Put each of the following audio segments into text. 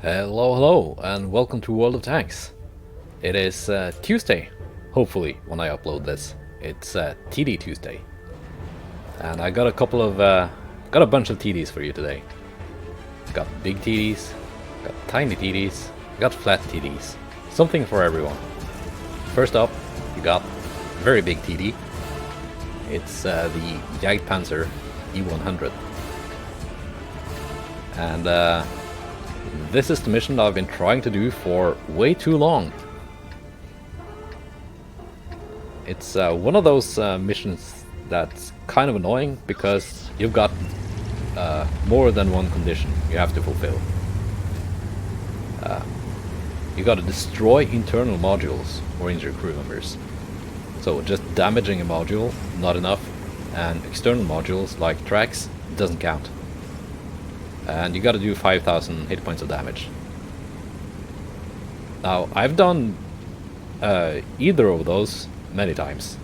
Hello, and welcome to World of Tanks. It is Tuesday, hopefully, when I upload this. It's TD Tuesday. And I got a couple of, got a bunch of TDs for you today. Got big TDs, got tiny TDs, got flat TDs. Something for everyone. First up, you got a very big TD. It's the jagdpanzer E100. And this is the mission that I've been trying to do for way too long. It's one of those missions that's kind of annoying because you've got more than one condition you have to fulfill. You gotta destroy internal modules or injure crew members. So just damaging a module, not enough, and external modules like tracks doesn't count. And you gotta do 5,000 hit points of damage. Now, I've done either of those many times,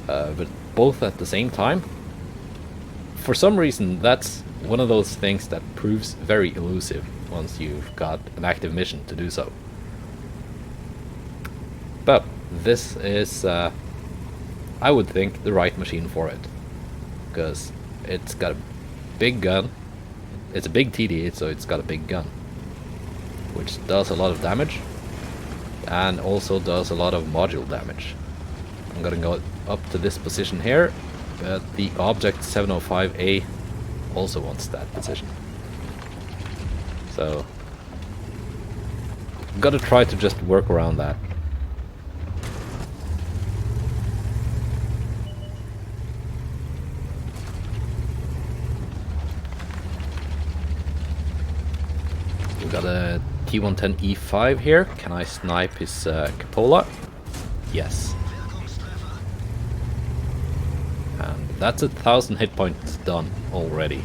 but both at the same time. For some reason, that's one of those things that proves very elusive once you've got an active mission to do so. But this is, I would think, the right machine for it, because it's got a big gun. It's a big TD, so it's got a big gun, which does a lot of damage, and also does a lot of module damage. I'm gonna go up to this position here, but the object 705A also wants that position. So, I'm gonna try to just work around that. We got a T110E5 here. Can I snipe his cupola? Yes. And that's 1,000 hit points done already.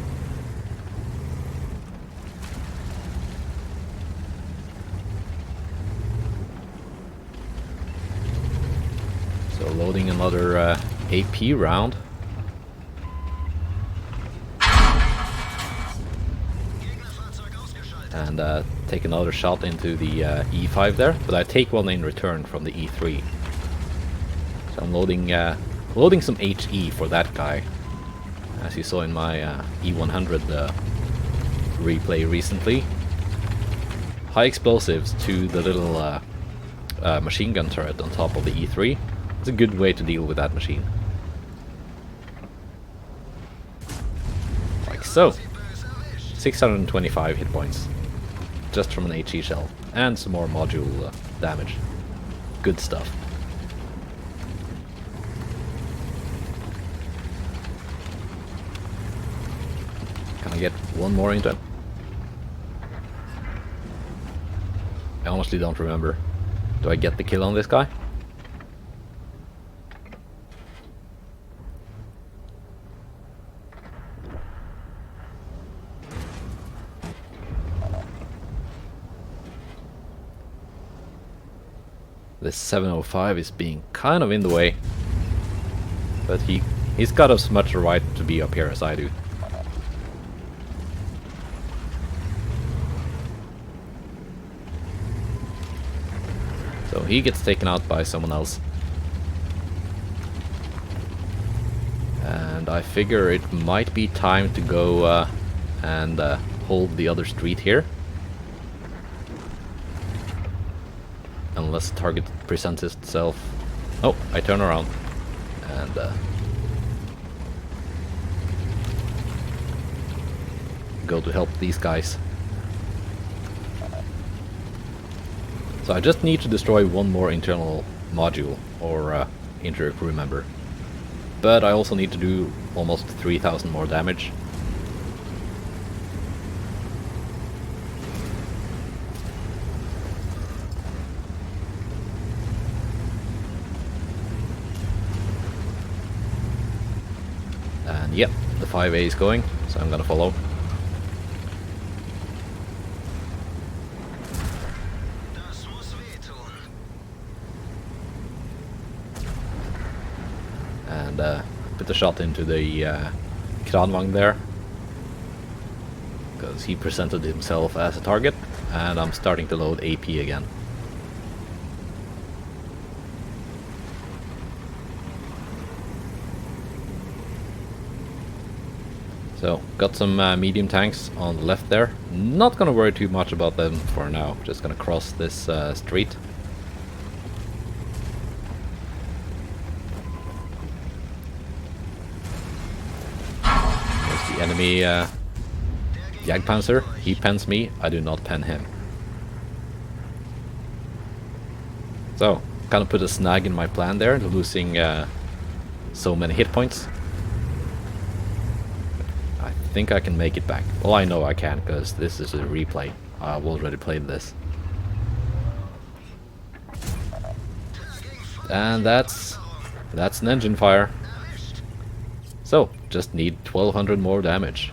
So loading another AP round. And take another shot into the E5 there, but I take one in return from the E3. So I'm loading some HE for that guy, as you saw in my E100 replay recently. High explosives to the little machine gun turret on top of the E3. It's a good way to deal with that machine. Like so. 625 hit points. Just from an HE shell, and some more module damage. Good stuff. Can I get one more into him? I honestly don't remember. Do I get the kill on this guy? This 705 is being kind of in the way, but he's got as much a right to be up here as I do. So he gets taken out by someone else. And I figure it might be time to go and hold the other street here. Unless the target presents itself. Oh, I turn around and go to help these guys. So I just need to destroy one more internal module or injure a crew member. But I also need to do almost 3,000 more damage. And yep, the 5A is going, so I'm gonna follow. And put the shot into the Kranvagn there. because he presented himself as a target, and I'm starting to load AP again. So, got some medium tanks on the left there. Not gonna worry too much about them for now. Just gonna cross this street. There's the enemy jagdpanzer. He pens me, I do not pen him. So, kind of put a snag in my plan there, losing so many hit points. I think I can make it back. Well, I know I can, because this is a replay. I've already played this. And that's an engine fire. So, just need 1200 more damage.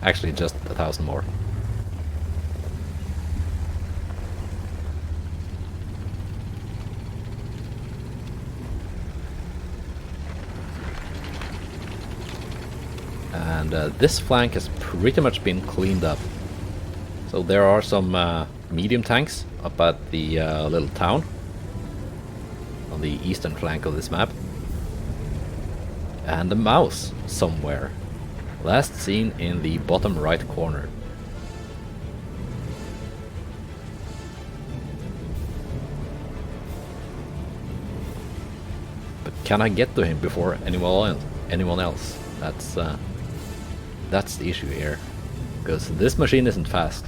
Actually, just 1000 more. And this flank has pretty much been cleaned up. So there are some medium tanks up at the little town on the eastern flank of this map. And a mouse somewhere. Last seen in the bottom right corner. But can I get to him before anyone else? That's the issue here, because this machine isn't fast.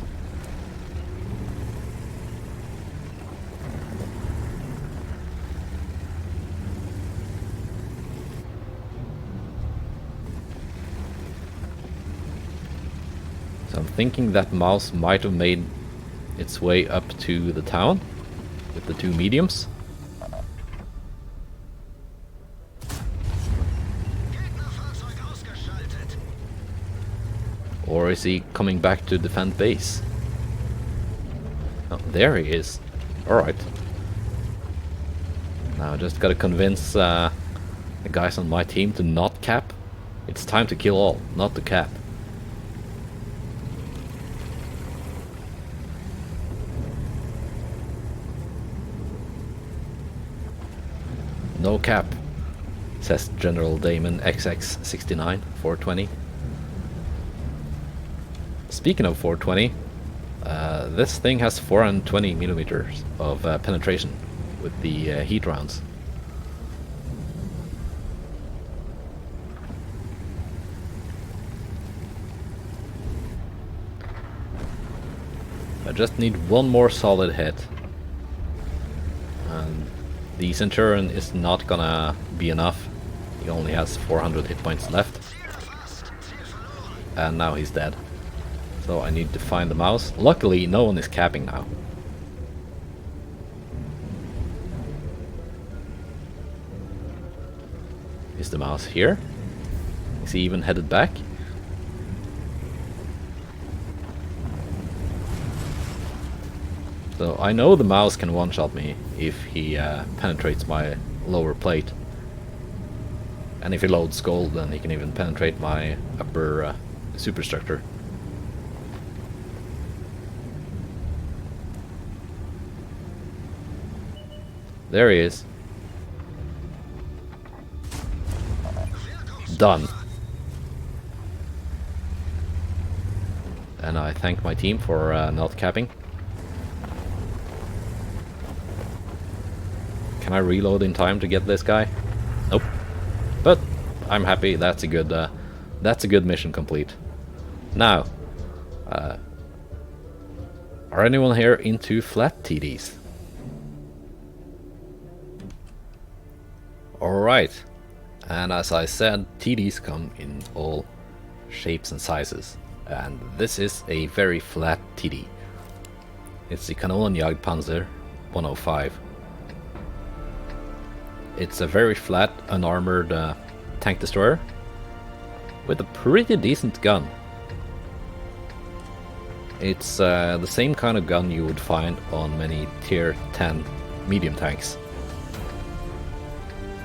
So I'm thinking that mouse might have made its way up to the town with the two mediums. Or is he coming back to defend base? Oh, there he is. Alright. Now I just gotta convince the guys on my team to not cap. It's time to kill all, not to cap. No cap, says General Damon XX69 420. Speaking of 420, this thing has 420 millimeters of penetration with the heat rounds. I just need one more solid hit. And the Centurion is not gonna be enough. He only has 400 hit points left. And now he's dead. So I need to find the mouse. Luckily, no one is capping now. Is the mouse here? Is he even headed back? So I know the mouse can one-shot me if he penetrates my lower plate. And if he loads gold, then he can even penetrate my upper superstructure. There he is. Done. And I thank my team for not capping. Can I reload in time to get this guy? Nope. But I'm happy. That's a good mission complete. Now, are anyone here into flat TDs? Alright, and as I said, TDs come in all shapes and sizes, and this is a very flat TD. It's the jagdpanzer 105. It's a very flat, unarmored tank destroyer with a pretty decent gun. It's the same kind of gun you would find on many tier 10 medium tanks.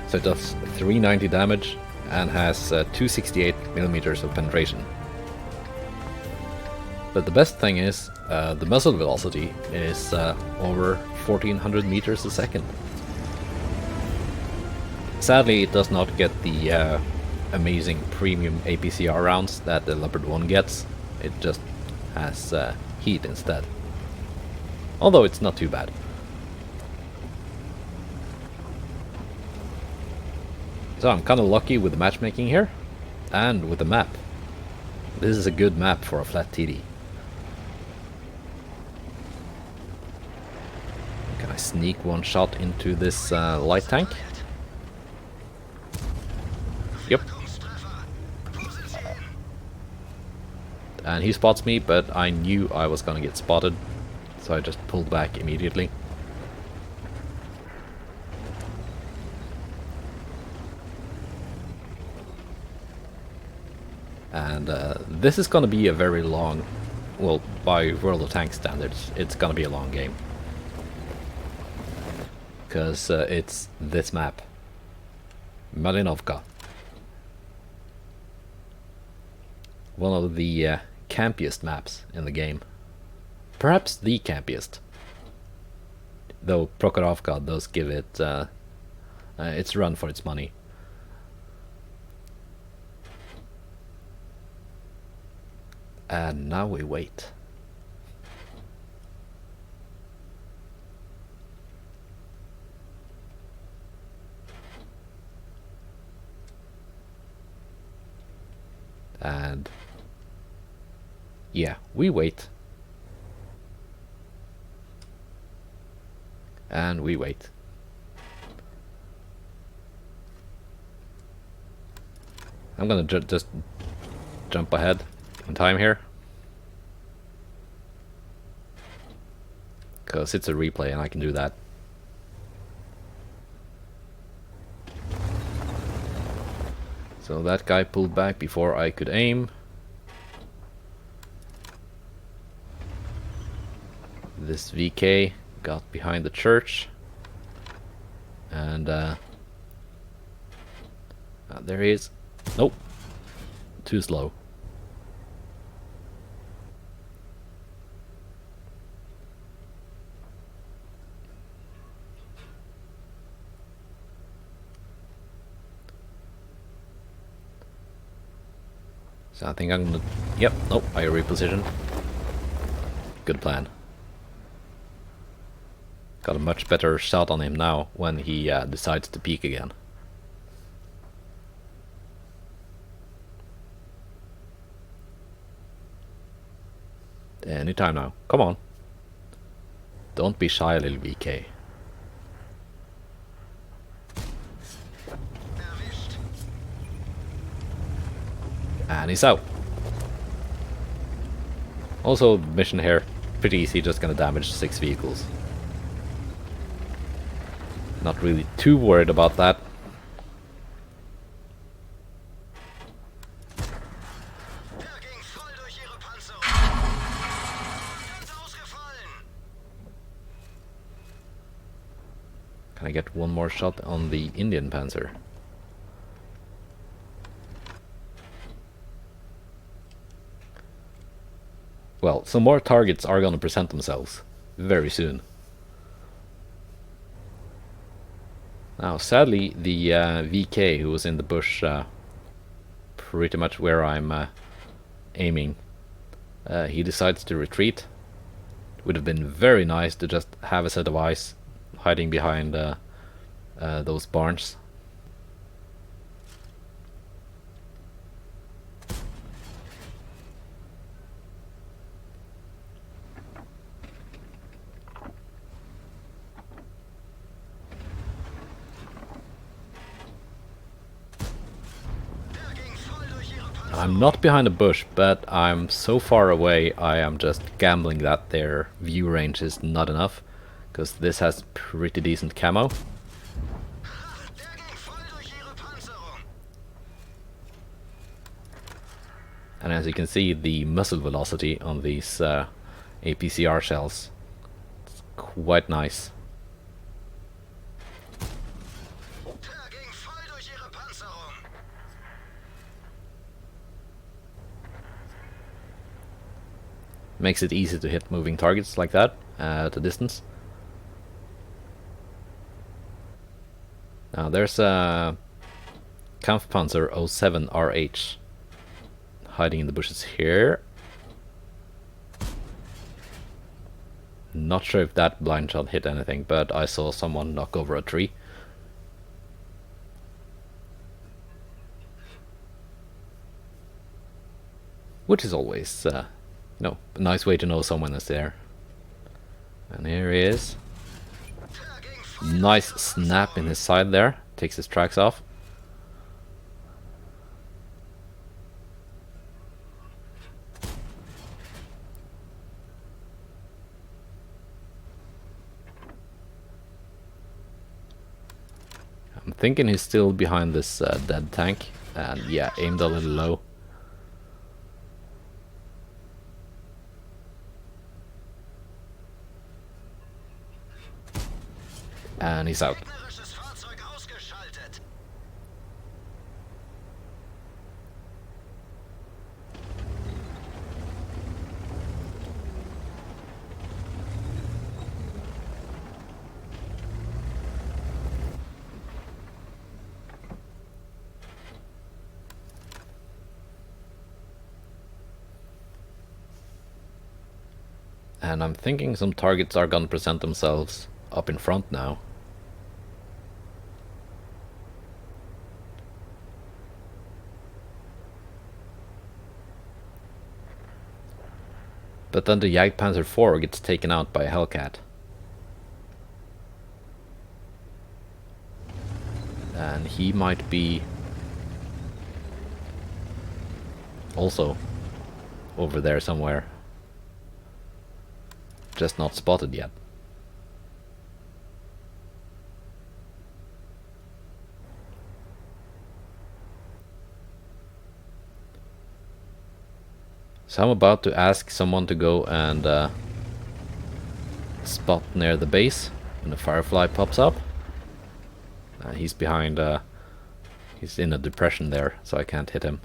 So it does 390 damage and has 268 millimeters of penetration. But the best thing is, the muzzle velocity is over 1400 meters a second. Sadly, it does not get the amazing premium APCR rounds that the Leopard 1 gets. It just has heat instead. Although it's not too bad. So I'm kind of lucky with the matchmaking here, and with the map. This is a good map for a flat TD. Can I sneak one shot into this light tank? Yep. And he spots me, but I knew I was gonna get spotted, so I just pulled back immediately. And this is gonna be a very long, well, by World of Tanks standards, it's gonna be a long game. Because it's this map. Malinovka. One of the campiest maps in the game. Perhaps the campiest. Though Prokhorovka does give it its run for its money. And now we wait. And yeah, we wait. And we wait. I'm gonna just jump ahead in time here. Because it's a replay and I can do that. So that guy pulled back before I could aim. This VK got behind the church. And there he is. Nope. Too slow. So I think I'm gonna... Yep, nope, I reposition. Good plan. Got a much better shot on him now when he decides to peek again. Anytime now. Come on. Don't be shy, little VK. And he's out. Also, mission here, pretty easy, just gonna damage 6 vehicles. Not really too worried about that. Can I get one more shot on the Indian Panzer? Well, some more targets are gonna present themselves very soon. Now, sadly, the VK who was in the bush, pretty much where I'm aiming, he decides to retreat. Would have been very nice to just have a set of eyes hiding behind those barns. I'm not behind a bush, but I'm so far away I am just gambling that their view range is not enough, because this has pretty decent camo. And as you can see, the muzzle velocity on these APCR shells is quite nice. Makes it easy to hit moving targets like that at a distance. Now there's a KanJPz 07 RH hiding in the bushes here. Not sure if that blind shot hit anything, but I saw someone knock over a tree. Which is always, you know, a nice way to know someone is there. And here he is. Nice snap in his side there. Takes his tracks off. I'm thinking he's still behind this dead tank. And yeah, aimed a little low. And he's out. And I'm thinking some targets are gonna present themselves up in front now. But then the jagdpanzer 4 gets taken out by a Hellcat. And he might be also over there somewhere. Just not spotted yet. So I'm about to ask someone to go and spot near the base when the Firefly pops up. He's behind, he's in a depression there, so I can't hit him.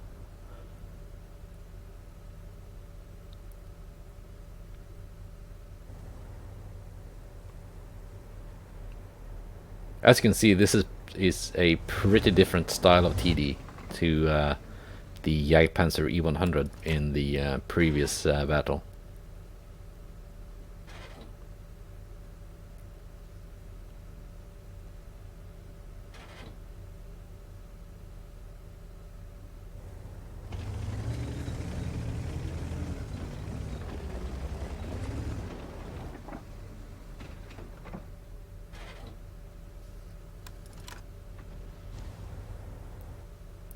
As you can see, this is a pretty different style of TD to the jagdpanzer E100 in the previous battle.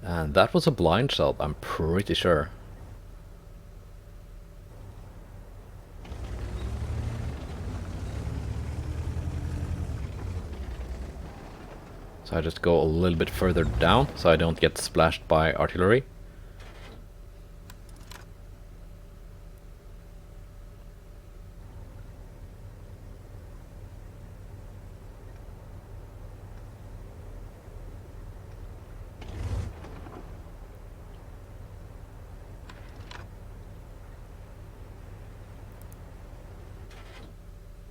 And that was a blind shot, I'm pretty sure. So I just go a little bit further down so I don't get splashed by artillery.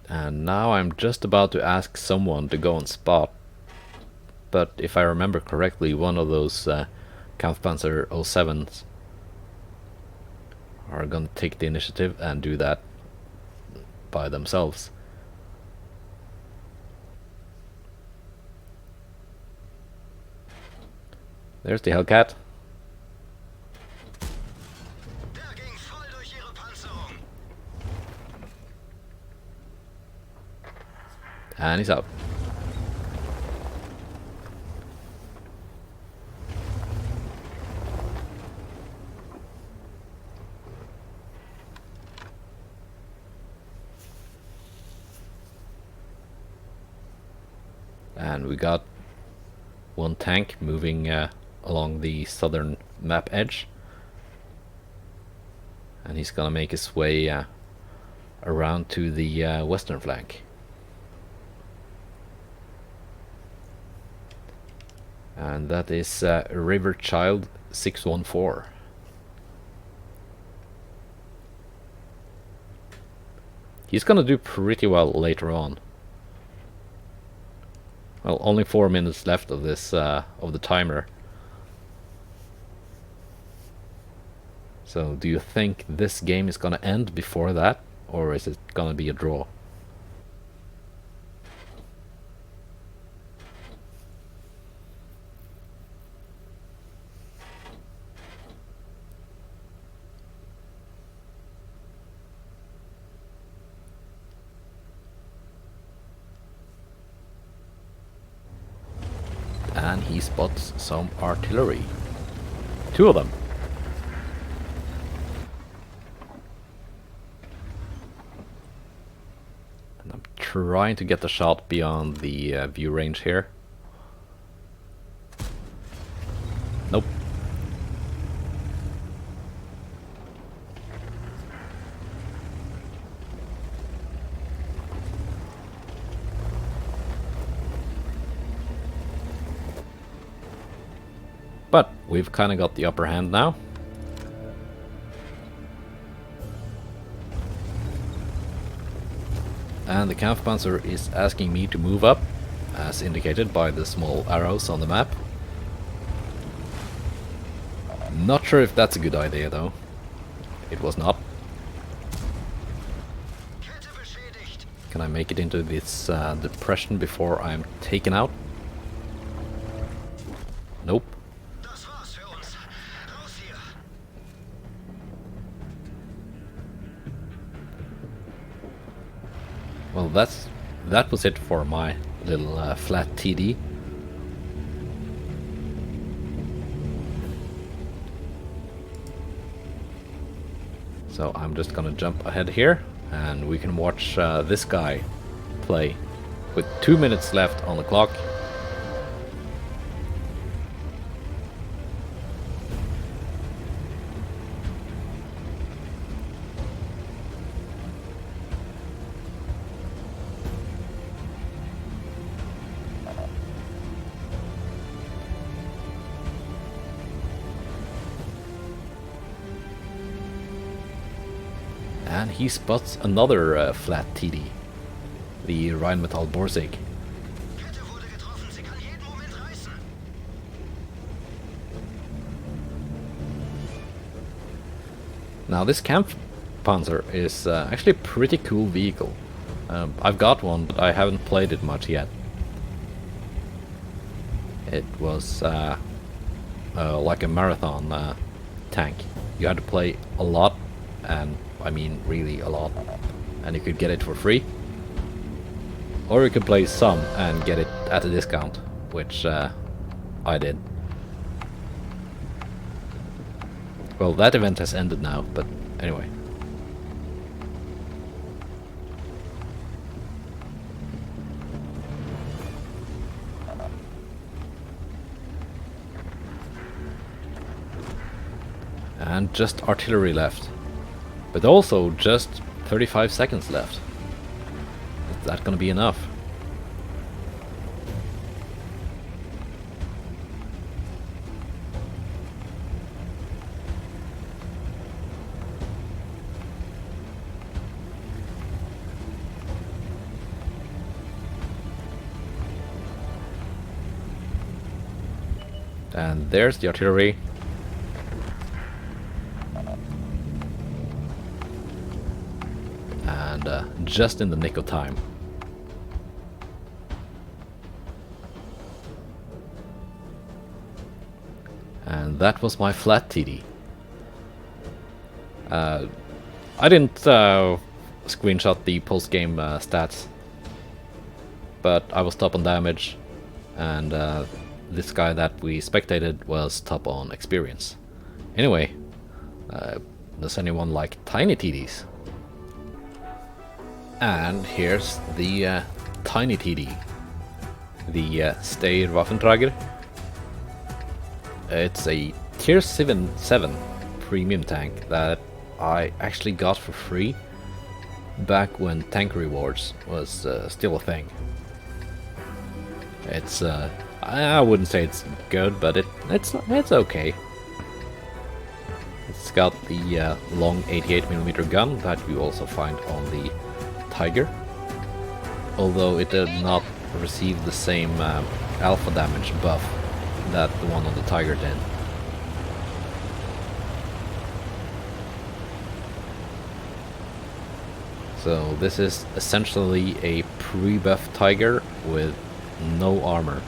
And now I'm just about to ask someone to go and spot. But if I remember correctly, one of those KanJPz 07s are gonna take the initiative and do that by themselves. There's the Hellcat. And he's out. And we got one tank moving along the southern map edge. And he's gonna make his way around to the western flank. And that is River Child 614. He's gonna do pretty well later on. Well, only 4 minutes left of this of the timer. So do you think this game is gonna end before that, or is it gonna be a draw? And he spots some artillery. 2 of them. And I'm trying to get the shot beyond the view range here. Nope. But we've kind of got the upper hand now. And the KanJPz is asking me to move up, as indicated by the small arrows on the map. Not sure if that's a good idea though. It was not. Can I make it into this depression before I'm taken out? Nope. Well, that was it for my little flat TD. So I'm just gonna jump ahead here, and we can watch this guy play with 2 minutes left on the clock. And he spots another flat TD, the Rheinmetall Borsig. Now this KanJPz is actually a pretty cool vehicle. I've got one, but I haven't played it much yet. It was like a marathon tank. You had to play a lot, and I mean really a lot, and you could get it for free, or you could play some and get it at a discount, which I did. Well, that event has ended now, but anyway. And just artillery left. But also just 35 seconds left. Is that gonna be enough? And there's the artillery. Just in the nick of time. And that was my flat TD. I didn't screenshot the post-game stats, but I was top on damage, and this guy that we spectated was top on experience. Anyway, does anyone like tiny TDs? And here's the tiny TD, the Steyr Waffentrager. It's a tier 7 premium tank that I actually got for free back when tank rewards was still a thing. It's I wouldn't say it's good, but it's okay. It's got the long 88mm gun that you also find on the Tiger, although it did not receive the same alpha damage buff that the one on the Tiger did. So this is essentially a pre-buff Tiger with no armor.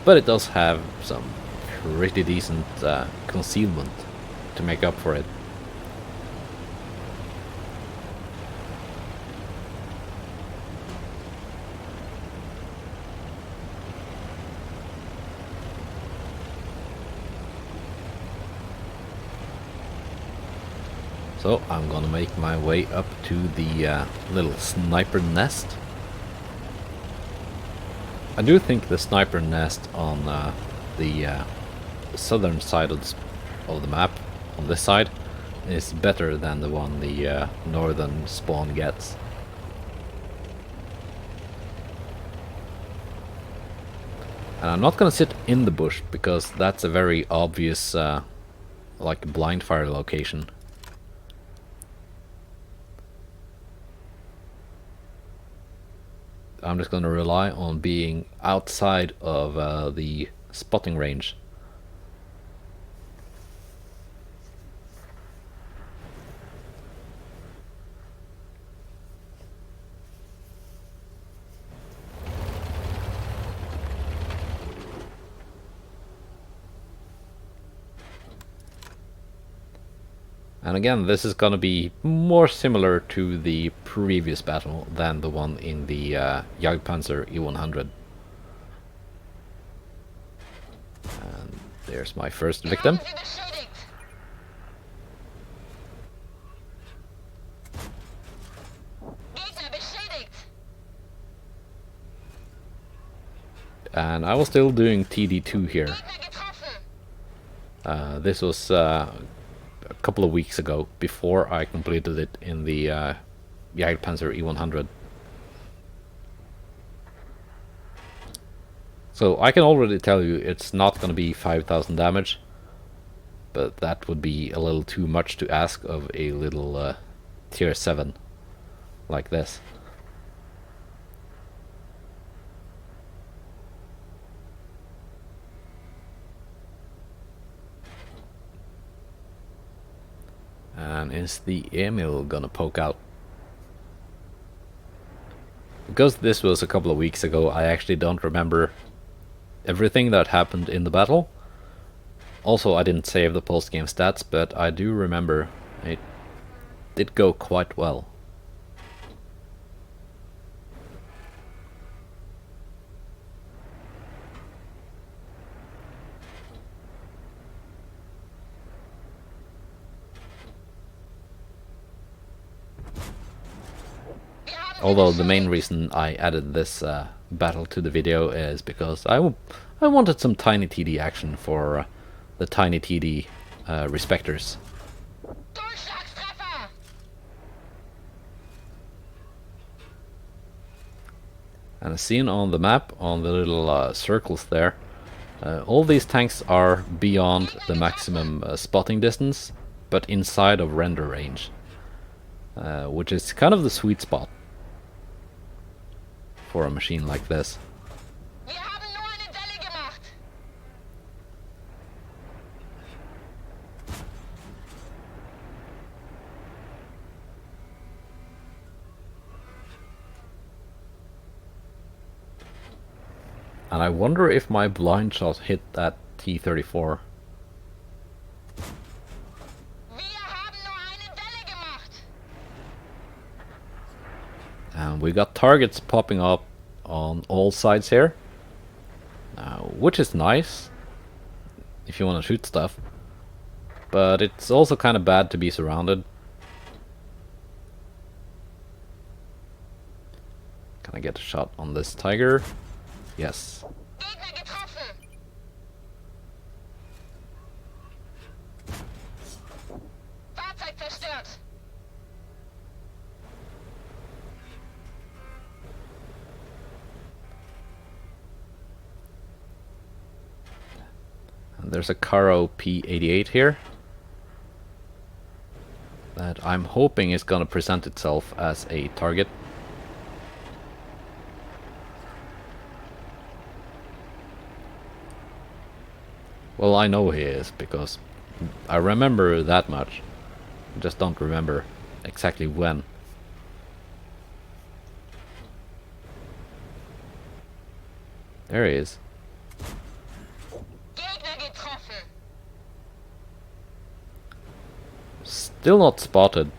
But it does have some pretty decent concealment to make up for it. So I'm gonna make my way up to the little sniper nest. I do think the sniper nest on the southern side of the map, on this side, is better than the one the northern spawn gets. And I'm not gonna sit in the bush because that's a very obvious like blind fire location. I'm just going to rely on being outside of the spotting range. And again, this is going to be more similar to the previous battle than the one in the jagdpanzer E100. And there's my first victim. And I was still doing TD2 here. This was a couple of weeks ago, before I completed it in the jagdpanzer E100. So I can already tell you it's not going to be 5,000 damage, but that would be a little too much to ask of a little tier 7 like this. And is the Emil gonna poke out? Because this was a couple of weeks ago, I actually don't remember everything that happened in the battle. Also, I didn't save the post-game stats, but I do remember it did go quite well. Although the main reason I added this battle to the video is because I wanted some tiny TD action for the tiny TD respecters. And as seen on the map, on the little circles there, all these tanks are beyond the maximum spotting distance, but inside of render range, which is kind of the sweet spot for a machine like this. And I wonder if my blind shot hit that T-34. And we got targets popping up on all sides here, which is nice if you want to shoot stuff, but it's also kind of bad to be surrounded. Can I get a shot on this Tiger? Yes. And there's a Karo P88 here. But I'm hoping it's gonna present itself as a target. Well, I know he is, because I remember that much. I just don't remember exactly when. There he is. Still not spotted.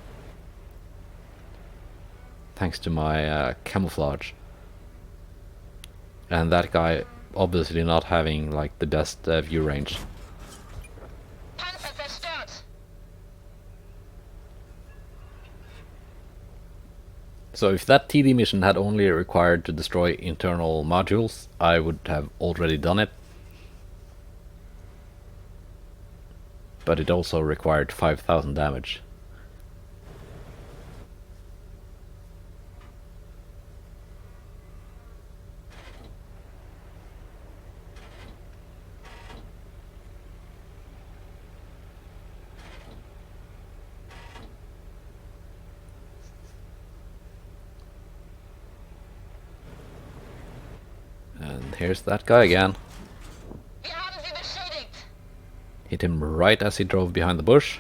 Thanks to my camouflage. And that guy obviously not having like the best view range. So if that TD mission had only required to destroy internal modules, I would have already done it. But it also required 5,000 damage. And here's that guy again. Hit him right as he drove behind the bush.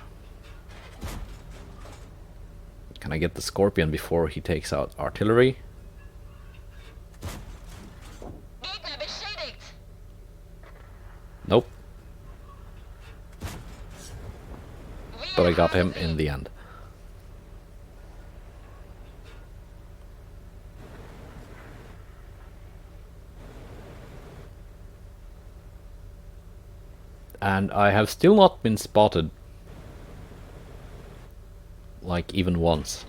Can I get the Scorpion before he takes out artillery? Nope. But I got him in the end. And I have still not been spotted, like even once.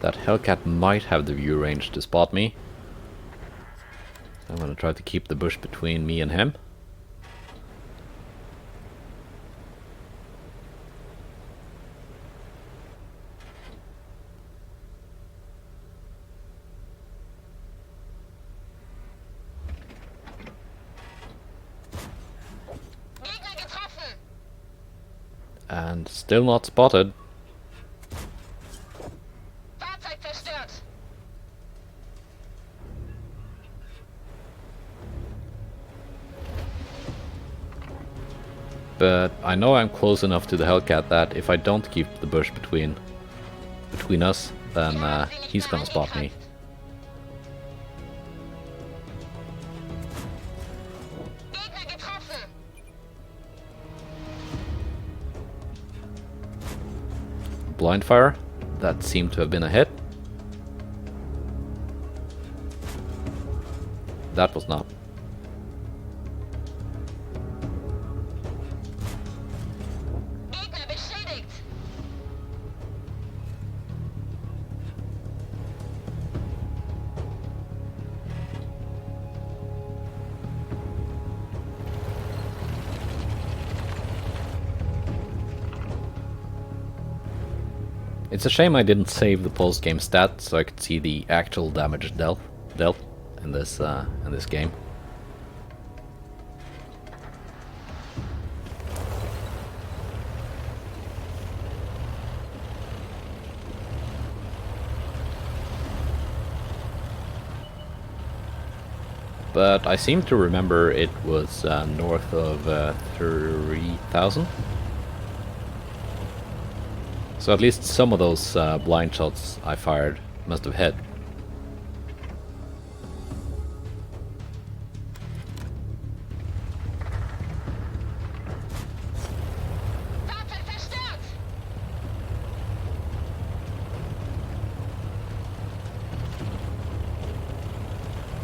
That Hellcat might have the view range to spot me. I'm gonna try to keep the bush between me and him. And still not spotted. But I know I'm close enough to the Hellcat that if I don't keep the bush between us, then he's gonna spot me. Blind fire. That seemed to have been a hit. That was not. It's a shame I didn't save the post-game stats so I could see the actual damage dealt in this game. But I seem to remember it was north of 3,000. So at least some of those blind shots I fired must have hit.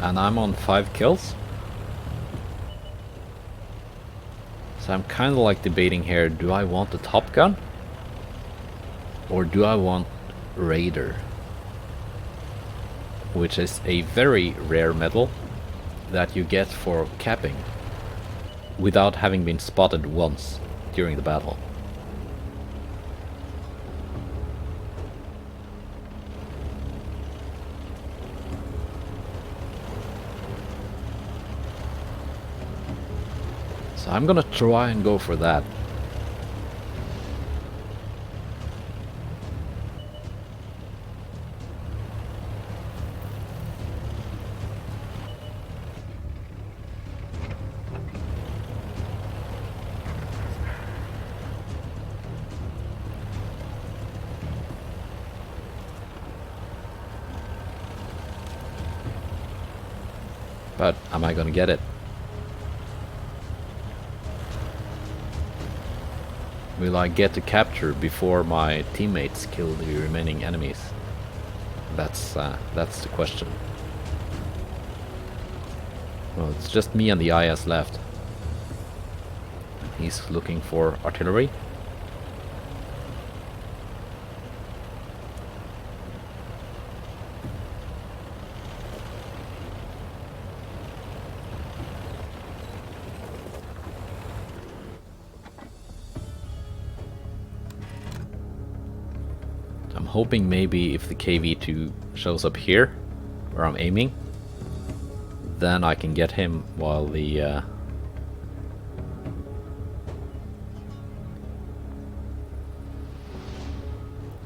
And I'm on 5 kills. So I'm kind of like debating here, do I want the Top Gun? Or do I want Raider? Which is a very rare medal that you get for capping without having been spotted once during the battle. So I'm gonna try and go for that. But am I gonna get it? Will I get to capture before my teammates kill the remaining enemies? That's the question. Well, it's just me and the IS left. He's looking for artillery. I'm hoping maybe if the KV2 shows up here, where I'm aiming, then I can get him while the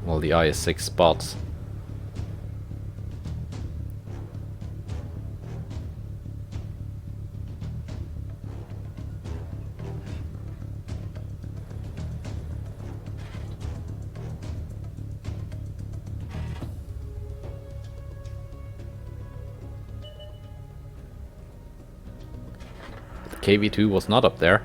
IS-6 spots. KV2 was not up there.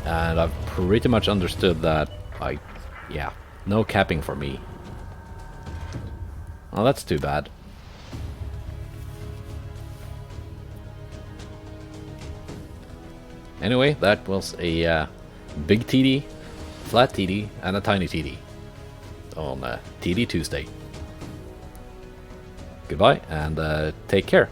And I've pretty much understood that yeah, no capping for me. Oh, that's too bad. Anyway, that was a big TD, flat TD, and a tiny TD on TD Tuesday. Goodbye, and take care.